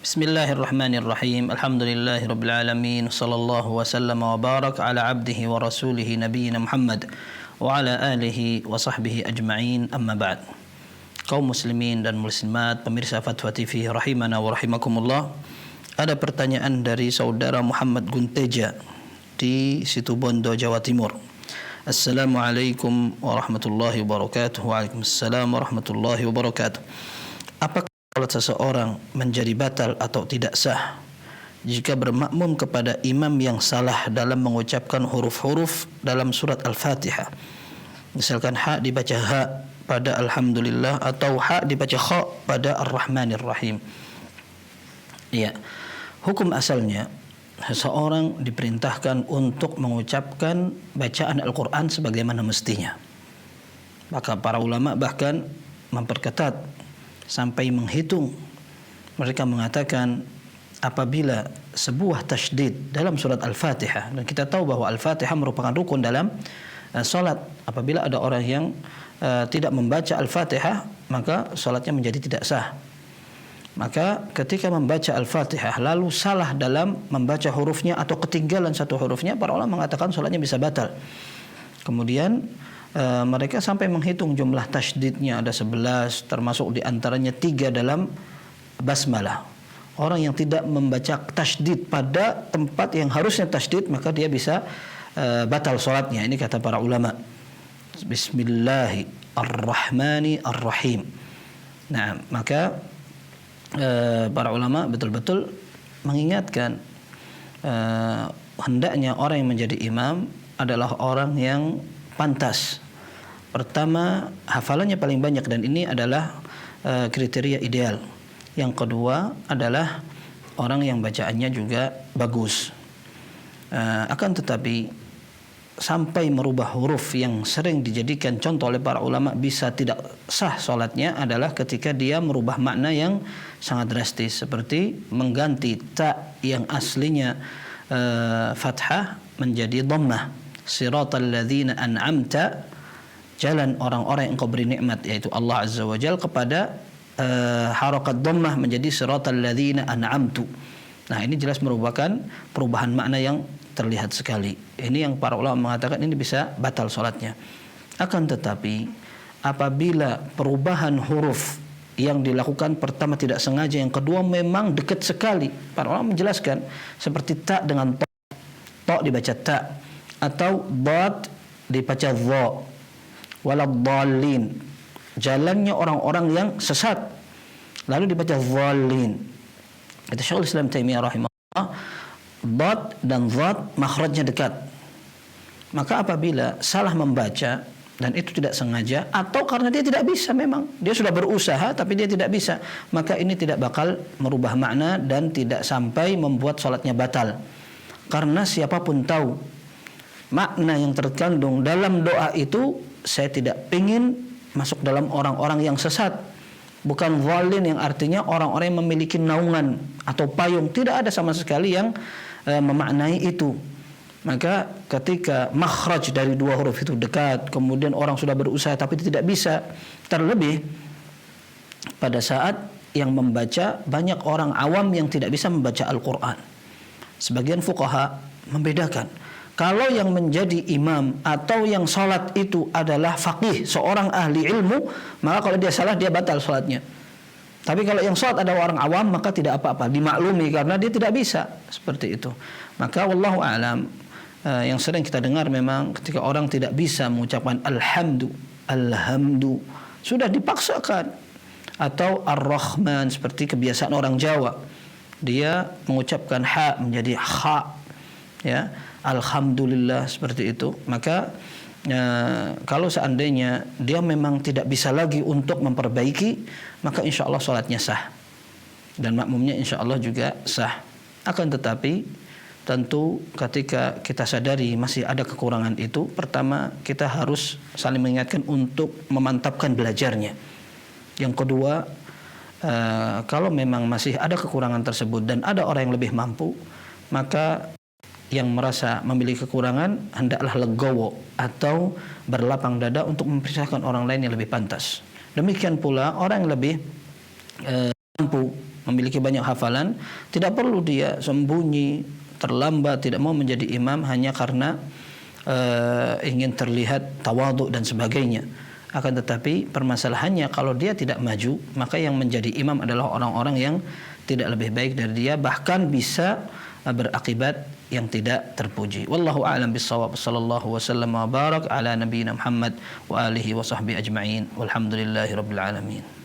Bismillahirrahmanirrahim. Alhamdulillahirabbil alamin. Sallallahu wasallam wa barak ala abdihi wa rasulih nabiyina Muhammad wa ala alihi wa sahbihi ajma'in. Amma ba'd. Kaum muslimin dan muslimat, pemirsa Fatwa TV rahimana wa rahimakumullah. Ada pertanyaan dari saudara Muhammad Gunteja di Situbondo, Jawa Timur. Assalamualaikum warahmatullahi wabarakatuh. Waalaikumsalam warahmatullahi wabarakatuh. Apakah salat seseorang menjadi batal atau tidak sah jika bermakmum kepada imam yang salah dalam mengucapkan huruf-huruf dalam surat Al-Fatihah? Misalkan ha dibaca ha pada Alhamdulillah atau ha dibaca kha pada Ar-Rahmanir Rahim. Ya, hukum asalnya seseorang diperintahkan untuk mengucapkan bacaan Al-Quran sebagaimana mestinya. Maka para ulama bahkan memperketat sampai menghitung. Mereka mengatakan apabila sebuah tasydid dalam surat Al-Fatihah, dan kita tahu bahwa Al-Fatihah merupakan rukun dalam salat. Apabila ada orang yang tidak membaca Al-Fatihah, maka salatnya menjadi tidak sah. Maka ketika membaca Al-Fatihah lalu salah dalam membaca hurufnya atau ketinggalan satu hurufnya, para ulama mengatakan salatnya bisa batal. Kemudian mereka sampai menghitung jumlah tasydidnya ada 11, termasuk diantaranya 3 dalam basmalah. Orang yang tidak membaca tasydid pada tempat yang harusnya tasydid, maka dia bisa batal salatnya. Ini kata para ulama. Bismillahirrahmanirrahim. Nah, maka para ulama betul-betul mengingatkan hendaknya orang yang menjadi imam adalah orang yang pantas. Pertama, hafalannya paling banyak, dan ini adalah kriteria ideal. Yang kedua adalah orang yang bacaannya juga bagus. Akan tetapi sampai merubah huruf yang sering dijadikan contoh oleh para ulama bisa tidak sah salatnya adalah ketika dia merubah makna yang sangat drastis, seperti mengganti ta yang aslinya fathah menjadi dhammah. Siratal ladzina an'amta, jalan orang-orang yang engkau beri nikmat, yaitu Allah Azza wa Jalla, kepada harakat dhammah menjadi siratal ladzina an'amtu. Nah, ini jelas merupakan perubahan makna yang terlihat sekali. Ini yang para ulama mengatakan ini bisa batal salatnya. Akan tetapi apabila perubahan huruf yang dilakukan pertama tidak sengaja, yang kedua memang dekat sekali, para ulama menjelaskan seperti ta dengan to, to dibaca ta, atau dad dibaca dha, waladhdallin, jalannya orang-orang yang sesat, lalu dibaca dhallin. Kata Syekhul Islam Taimiyah rahimahullah, dad dan dhat makhrajnya dekat. Maka apabila salah membaca dan itu tidak sengaja, atau karena dia tidak bisa, memang dia sudah berusaha tapi dia tidak bisa, maka ini tidak bakal merubah makna dan tidak sampai membuat salatnya batal. Karena siapapun tahu makna yang terkandung dalam doa itu, saya tidak ingin masuk dalam orang-orang yang sesat. Bukan dhalin yang artinya orang-orang yang memiliki naungan atau payung. Tidak ada sama sekali yang memaknai itu. Maka ketika makhraj dari dua huruf itu dekat, kemudian orang sudah berusaha tapi tidak bisa, terlebih pada saat yang membaca banyak orang awam yang tidak bisa membaca Al-Quran. Sebagian fuqaha membedakan, kalau yang menjadi imam atau yang salat itu adalah faqih, seorang ahli ilmu, maka kalau dia salah dia batal salatnya. Tapi kalau yang salat adalah orang awam, maka tidak apa-apa, dimaklumi karena dia tidak bisa, seperti itu. Maka wallahu a'lam, yang sering kita dengar memang ketika orang tidak bisa mengucapkan alhamdu, sudah dipaksakan, atau ar-Rahman seperti kebiasaan orang Jawa, dia mengucapkan ha menjadi kha, ya, alhamdulillah, seperti itu. Maka kalau seandainya dia memang tidak bisa lagi untuk memperbaiki, maka insya Allah salatnya sah dan makmumnya insya Allah juga sah. Akan tetapi tentu ketika kita sadari masih ada kekurangan itu, pertama kita harus saling mengingatkan untuk memantapkan belajarnya. Yang kedua, kalau memang masih ada kekurangan tersebut dan ada orang yang lebih mampu, maka yang merasa memiliki kekurangan hendaklah legowo atau berlapang dada untuk mempersilahkan orang lain yang lebih pantas. Demikian pula orang yang lebih mampu, memiliki banyak hafalan, tidak perlu dia sembunyi, terlambat, tidak mau menjadi imam hanya karena ingin terlihat tawadhu dan sebagainya. Akan tetapi permasalahannya kalau dia tidak maju, maka yang menjadi imam adalah orang-orang yang tidak lebih baik dari dia, bahkan bisa berakibat yang tidak terpuji. Wallahu a'lam bissawab. Sallallahu wasallam wa barak ala nabiyyina Muhammad wa alihi wa sahbihi ajma'in. Walhamdulillahirabbil alamin.